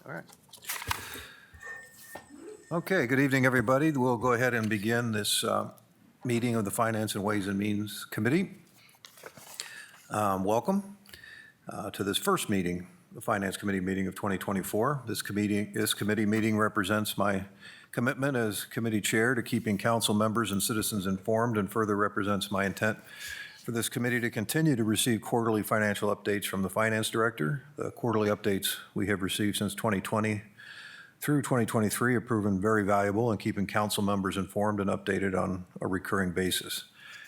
All right. Okay, good evening, everybody. We'll go ahead and begin this meeting of the Finance and Ways and Means Committee. Welcome to this first meeting, the Finance Committee meeting of 2024. This committee meeting represents my commitment as committee chair to keeping council members and citizens informed, and further represents my intent for this committee to continue to receive quarterly financial updates from the finance director. The quarterly updates we have received since 2020 through 2023 have proven very valuable in keeping council members informed and updated on a recurring basis.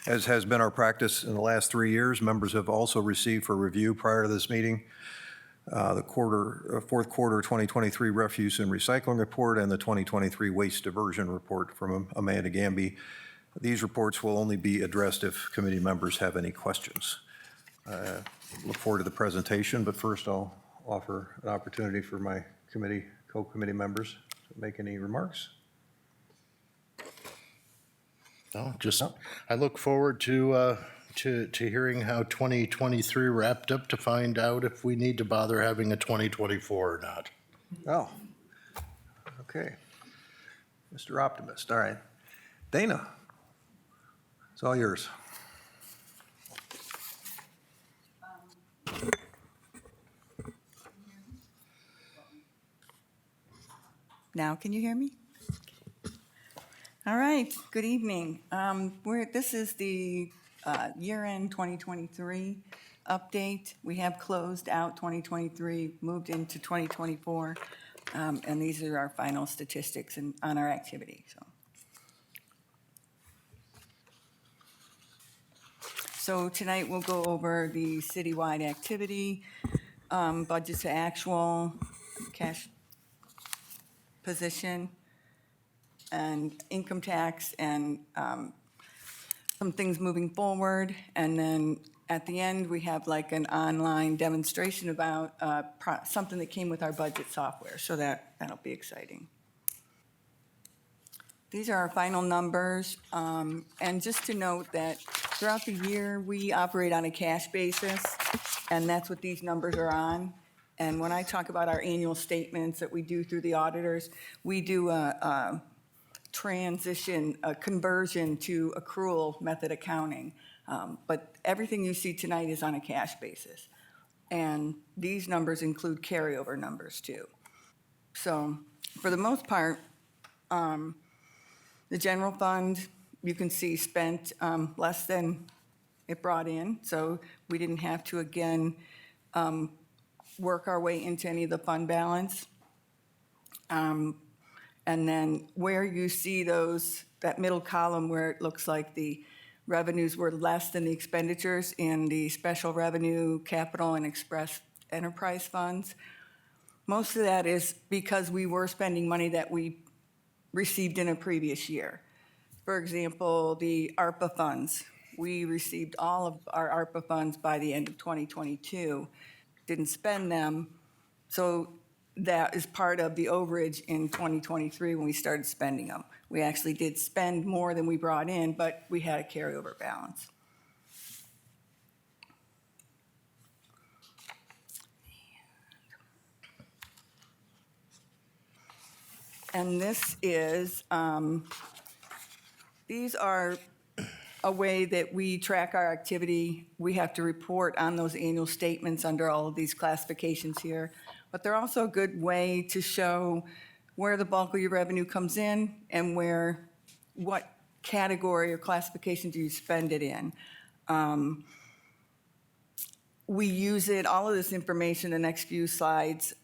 As has been our practice in the last 3 years, members have also received for review prior to this meeting the fourth quarter 2023 refuse and recycling report and the 2023 waste diversion report from Amanda Gamby. These reports will only be addressed if committee members have any questions. Look forward to the presentation, but first I'll offer an opportunity for my co-committee members to make any remarks. No, I look forward to hearing how 2023 wrapped up to find out if we need to bother having a 2024 or not. Oh, okay. Mr. Optimist, all right. Dana, it's all yours. Now, can you hear me? All right, good evening. This is the year-end 2023 update. We have closed out 2023, moved into 2024, and these are our final statistics on our activity. So tonight we'll go over the citywide activity, budget to actual, cash position, and income tax, and some things moving forward. And then at the end, we have like an online demonstration about something that came with our budget software. So that'll be exciting. These are our final numbers. And just to note that throughout the year, we operate on a cash basis, and that's what these numbers are on. And when I talk about our annual statements that we do through the auditors, we do a conversion to accrual method accounting. But everything you see tonight is on a cash basis. And these numbers include carryover numbers too. So for the most part, the general fund, you can see spent less than it brought in. So we didn't have to, again, work our way into any of the fund balance. And then where you see that middle column where it looks like the revenues were less than the expenditures in the special revenue, capital, and express enterprise funds, most of that is because we were spending money that we received in a previous year. For example, the ARPA funds. We received all of our ARPA funds by the end of 2022. Didn't spend them, so that is part of the overage in 2023 when we started spending them. We actually did spend more than we brought in, but we had a carryover balance. And this is, these are a way that we track our activity. We have to report on those annual statements under all of these classifications here. But they're also a good way to show where the bulk of your revenue comes in and what category or classification do you spend it in. We use it, all of this information, the next few slides,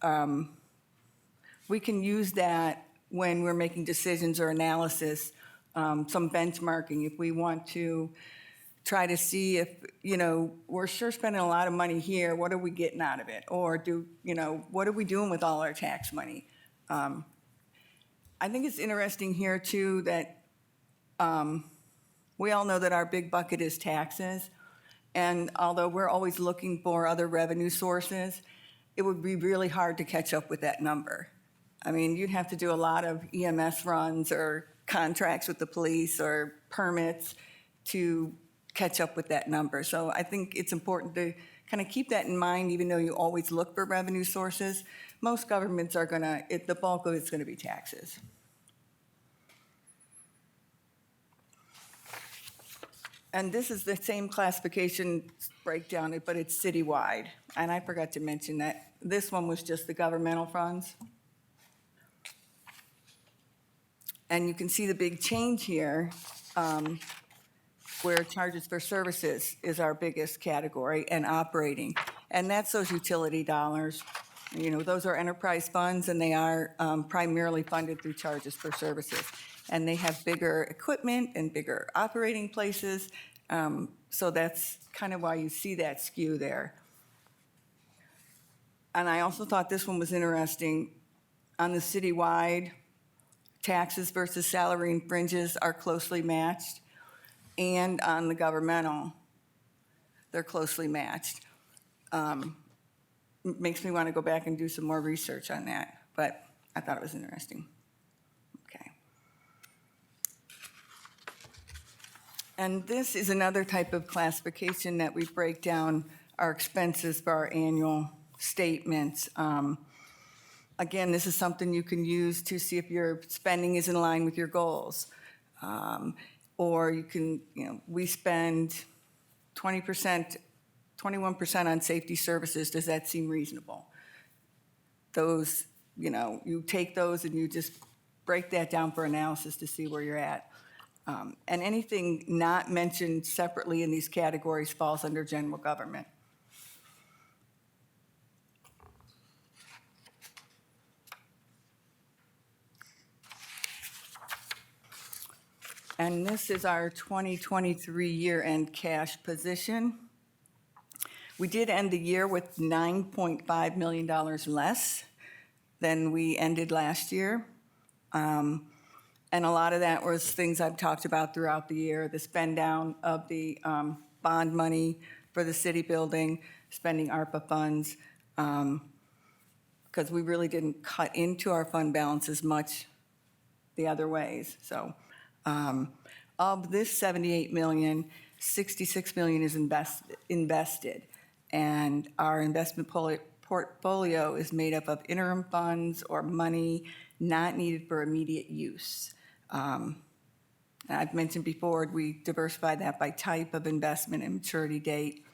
we can use that when we're making decisions or analysis, some benchmarking. If we want to try to see if, we're sure spending a lot of money here, what are we getting out of it? Or what are we doing with all our tax money? I think it's interesting here too that we all know that our big bucket is taxes. And although we're always looking for other revenue sources, it would be really hard to catch up with that number. I mean, you'd have to do a lot of EMS runs or contracts with the police or permits to catch up with that number. So I think it's important to kind of keep that in mind, even though you always look for revenue sources. Most governments are gonna, the bulk of it's gonna be taxes. And this is the same classification breakdown, but it's citywide. And I forgot to mention that this one was just the governmental funds. And you can see the big change here, where charges for services is our biggest category and operating. And that's those utility dollars. You know, those are enterprise funds and they are primarily funded through charges for services. And they have bigger equipment and bigger operating places. So that's kind of why you see that skew there. And I also thought this one was interesting. On the citywide, taxes versus salary and fringes are closely matched. And on the governmental, they're closely matched. Makes me want to go back and do some more research on that, but I thought it was interesting. Okay. And this is another type of classification that we break down our expenses for our annual statements. Again, this is something you can use to see if your spending is in line with your goals. Or you can, you know, we spend 20%, 21% on safety services. Does that seem reasonable? Those, you know, you take those and you just break that down for analysis to see where you're at. And anything not mentioned separately in these categories falls under general government. And this is our 2023 year-end cash position. We did end the year with $9.5 million less than we ended last year. And a lot of that was things I've talked about throughout the year, the spend down of the bond money for the city building, spending ARPA funds, because we really didn't cut into our fund balance as much the other ways. So of this 78 million, 66 million is invested. And our investment portfolio is made up of interim funds or money not needed for immediate use. I've mentioned before, we diversify that by type of investment and maturity date.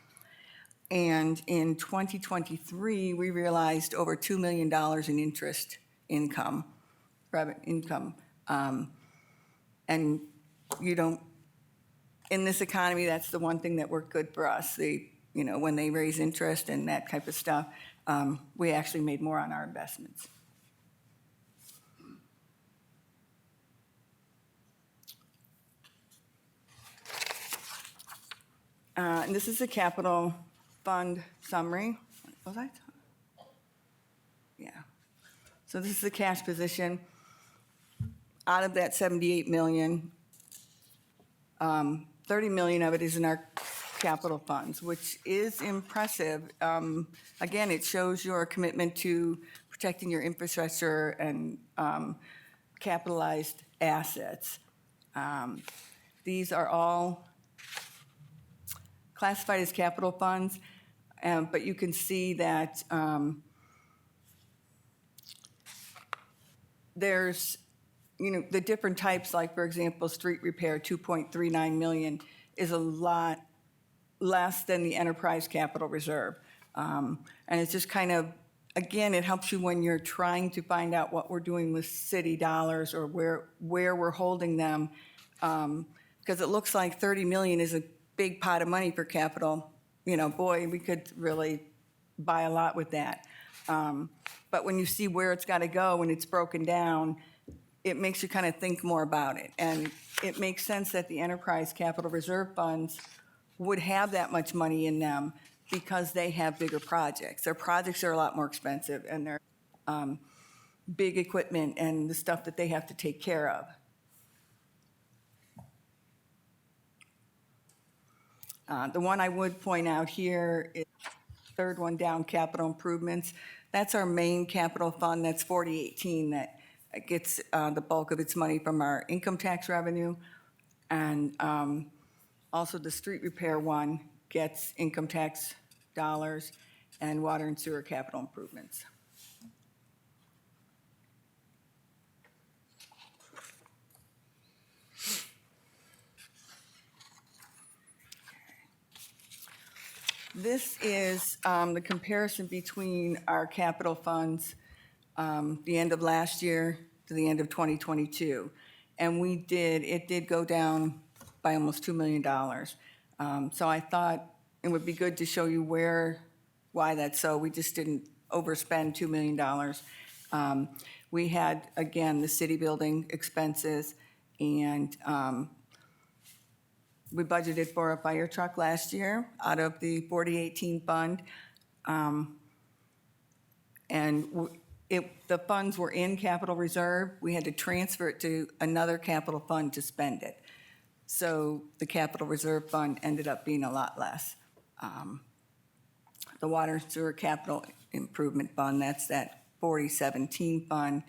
And in 2023, we realized over $2 million in interest income, and you don't, in this economy, that's the one thing that worked good for us. You know, when they raise interest and that type of stuff, we actually made more on our investments. And this is a capital fund summary. Was I? Yeah. So this is the cash position. Out of that 78 million, 30 million of it is in our capital funds, which is impressive. Again, it shows your commitment to protecting your infrastructure and capitalized assets. These are all classified as capital funds, but you can see that there's, you know, the different types, like, for example, street repair, 2.39 million, is a lot less than the enterprise capital reserve. And it's just kind of, again, it helps you when you're trying to find out what we're doing with city dollars or where we're holding them. Because it looks like 30 million is a big pot of money for capital. You know, boy, we could really buy a lot with that. But when you see where it's got to go and it's broken down, it makes you kind of think more about it. And it makes sense that the enterprise capital reserve funds would have that much money in them because they have bigger projects. Their projects are a lot more expensive, and they're big equipment and the stuff that they have to take care of. The one I would point out here is the third one down, capital improvements. That's our main capital fund. That's 4018 that gets the bulk of its money from our income tax revenue. And also the street repair one gets income tax and water and sewer capital improvements. This is the comparison between our capital funds, the end of last year to the end of 2022. And it did go down by almost $2 million. So I thought it would be good to show you why that's so. We just didn't overspend $2 million. We had, again, the city building expenses, and we budgeted for a fire truck last year out of the 4018 fund. The funds were in capital reserve. We had to transfer it to another capital fund to spend it. So the capital reserve fund ended up being a lot less. The water sewer capital improvement fund, that's that 4017 fund,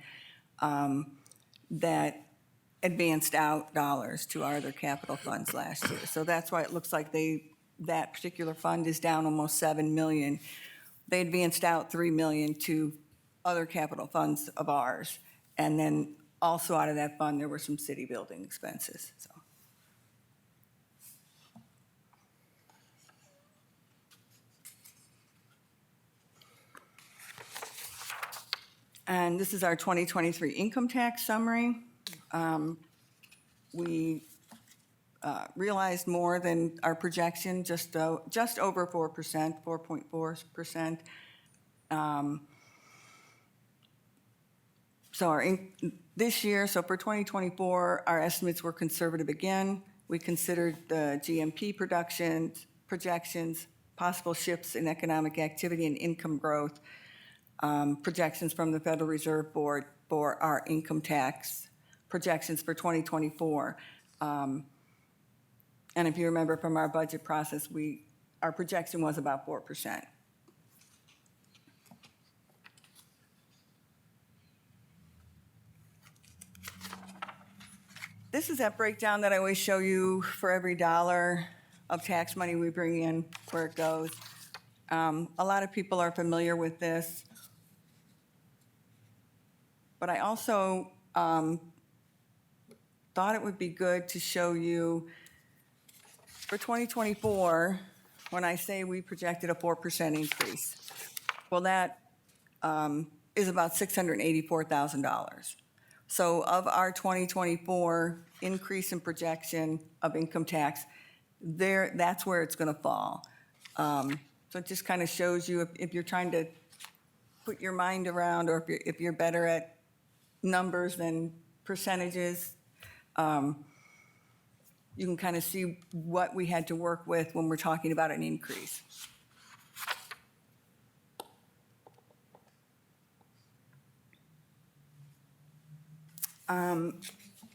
that advanced out dollars to our other capital funds last year. So that's why it looks like that particular fund is down almost 7 million. They advanced out 3 million to other capital funds of ours. And then also out of that fund, there were some city building expenses, so. And this is our 2023 income tax summary. We realized more than our projection, just over 4%, 4.4%. This year, so for 2024, our estimates were conservative again. We considered the GMP projections, possible shifts in economic activity and income growth, projections from the Federal Reserve Board for our income tax projections for 2024. And if you remember from our budget process, our projection was about 4%. This is that breakdown that I always show you for every dollar of tax money we bring in, where it goes. A lot of people are familiar with this. But I also thought it would be good to show you for 2024, when I say we projected a 4% increase, well, that is about $684,000. So of our 2024 increase in projection of income tax, that's where it's going to fall. So it just kind of shows you if you're trying to put your mind around, or if you're better at numbers than percentages, you can kind of see what we had to work with when we're talking about an increase.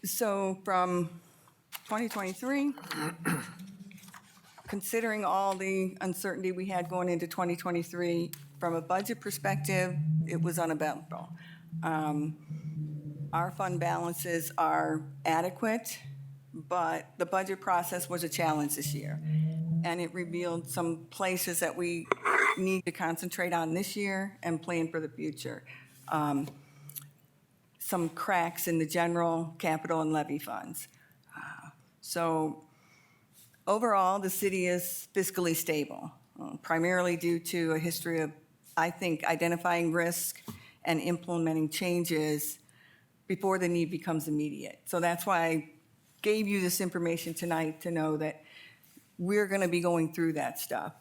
So from 2023, considering all the uncertainty we had going into 2023, from a budget perspective, it was uneventful. Our fund balances are adequate, but the budget process was a challenge this year. And it revealed some places that we need to concentrate on this year and plan for the future. Some cracks in the general capital and levy funds. So overall, the city is fiscally stable, primarily due to a history of, I think, identifying risk and implementing changes before the need becomes immediate. So that's why I gave you this information tonight, to know that we're going to be going through that stuff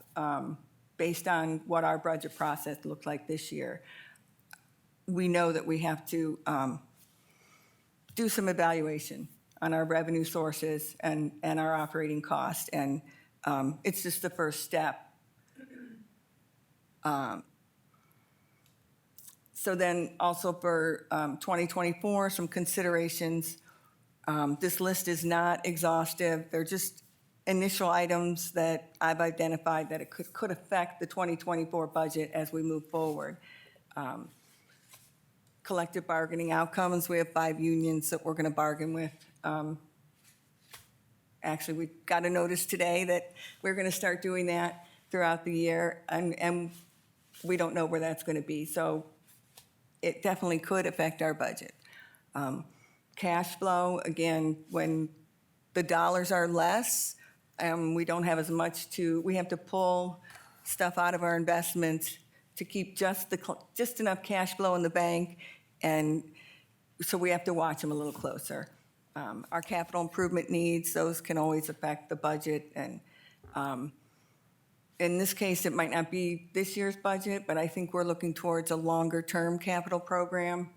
based on what our budget process looked like this year. We know that we have to do some evaluation on our revenue sources and our operating costs, and it's just the first step. So then also for 2024, some considerations. This list is not exhaustive. They're just initial items that I've identified that it could affect the 2024 budget as we move forward. Collective bargaining outcomes, we have 5 unions that we're going to bargain with. Actually, we got a notice today that we're going to start doing that. throughout the year, and we don't know where that's going to be. So it definitely could affect our budget. Cash flow, again, when the dollars are less, we don't have as much we have to pull stuff out of our investments to keep just enough cash flow in the bank, and so we have to watch them a little closer. Our capital improvement needs, those can always affect the budget, and in this case, it might not be this year's budget, but I think we're looking towards a longer-term capital program.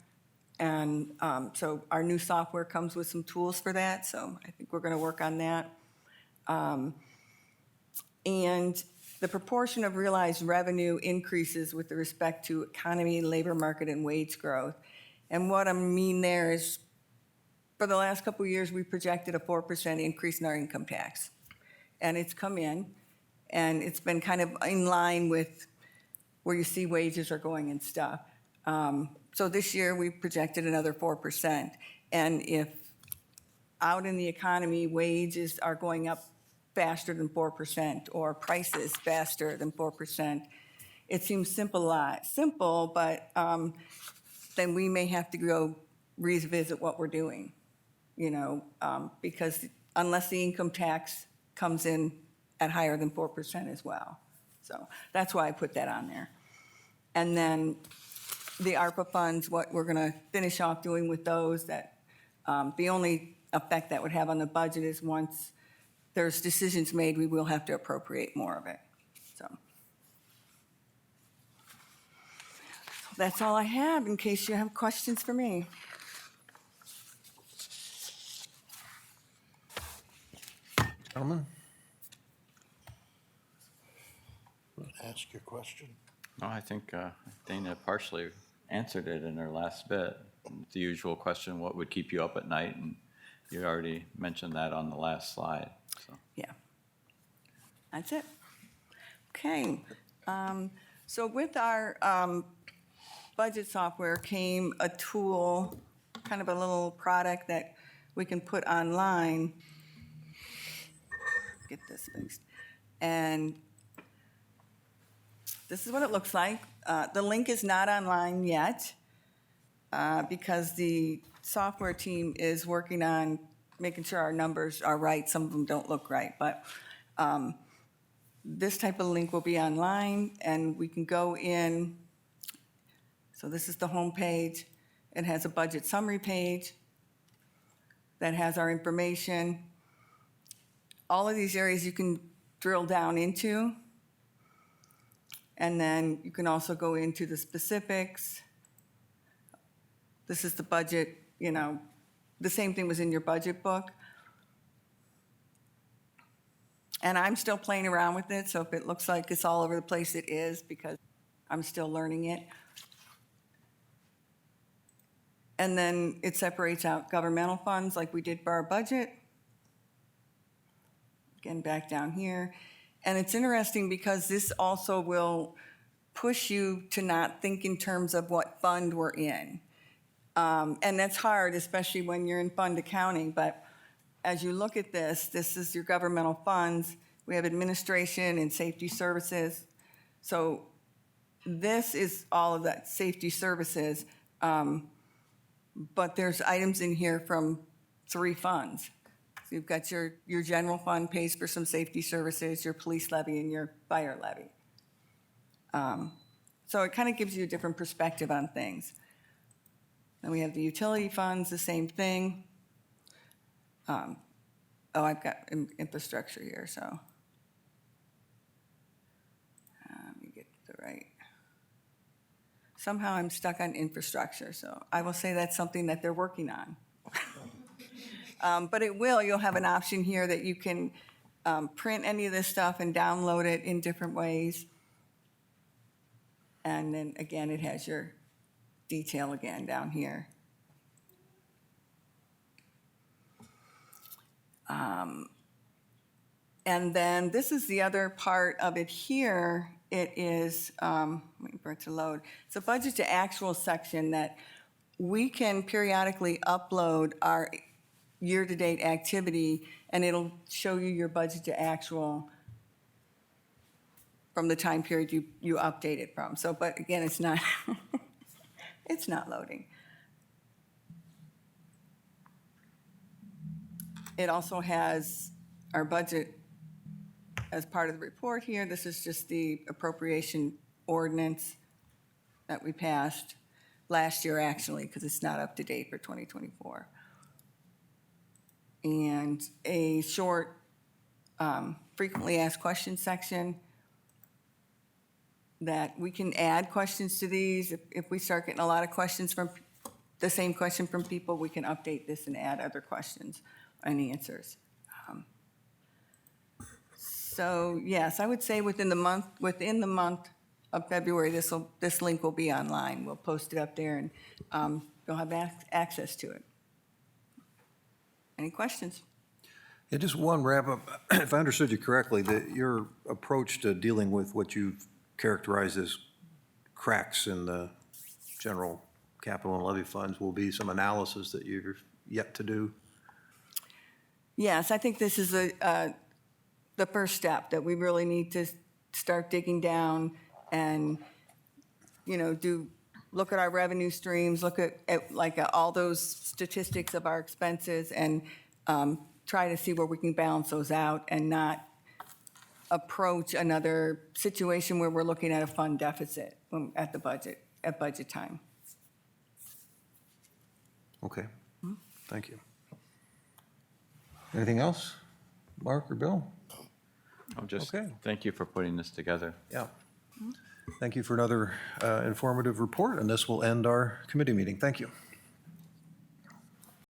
And so our new software comes with some tools for that, so I think we're going to work on that. And the proportion of realized revenue increases with respect to economy, labor market, and wage growth. And what I mean there is, for the last couple of years, we projected a 4% increase in our income tax. And it's come in, and it's been kind of in line with where you see wages are going and stuff. So this year, we projected another 4%. And if out in the economy, wages are going up faster than 4%, or prices faster than 4%, it seems simple, but then we may have to go revisit what we're doing, because unless the income tax comes in at higher than 4% as well. So that's why I put that on there. And then the ARPA funds, what we're going to finish off doing with those, that the only effect that would have on the budget is once there's decisions made, we will have to appropriate more of it. So that's all I have in case you have questions for me. Gentlemen? Ask your question. No, I think Dana partially answered it in her last bit. The usual question, what would keep you up at night? And you already mentioned that on the last slide. So. Yeah. That's it. Okay. So with our budget software came a tool, kind of a little product that we can put online. Get this fixed. And this is what it looks like. The link is not online yet because the software team is working on making sure our numbers are right. Some of them don't look right, but this type of link will be online, and we can go in. So this is the home page. It has a budget summary page that has our information. All of these areas you can drill down into. And then you can also go into the specifics. This is the budget, the same thing was in your budget book. And I'm still playing around with it, so if it looks like it's all over the place, it is, because I'm still learning it. And then it separates out governmental funds like we did for our budget. Again, back down here. And it's interesting because this also will push you to not think in terms of what fund we're in. And that's hard, especially when you're in fund accounting. But as you look at this is your governmental funds. We have administration and safety services. So this is all of that safety services. But there's items in here from 3 funds. So you've got your general fund pays for some safety services, your police levy, and your fire levy. So it kind of gives you a different perspective on things. Then we have the utility funds, the same thing. I've got infrastructure here, so. Let me get the right. Somehow I'm stuck on infrastructure, so I will say that's something that they're working on. But you'll have an option here that you can print any of this stuff and download it in different ways. And then again, it has your detail again down here. And then this is the other part of it here. It is, waiting for it to load. It's a budget to actual section that we can periodically upload our year-to-date activity, and it'll show you your budget to actual from the time period you update it from. So, but again, it's not, it's not loading. It also has our budget as part of the report here. This is just the appropriation ordinance that we passed last year, actually, because it's not up to date for 2024. And a short frequently asked questions section that we can add questions to these. If we start getting a lot of questions from, the same question from people, we can update this and add other questions and answers. So yes, I would say within the month of February, this link will be online. We'll post it up there and you'll have access to it. Any questions? Yeah, just one wrap up. If I understood you correctly, that your approach to dealing with what you've characterized as cracks in the general capital and levy funds will be some analysis that you're yet to do? Yes, I think this is the first step, that we really need to start digging down and, look at our revenue streams, look at all those statistics of our expenses and try to see where we can balance those out and not approach another situation where we're looking at a fund deficit at budget time. Okay, thank you. Anything else, Mark or Bill? Okay. Thank you for putting this together. Yeah. Thank you for another informative report, and this will end our committee meeting. Thank you.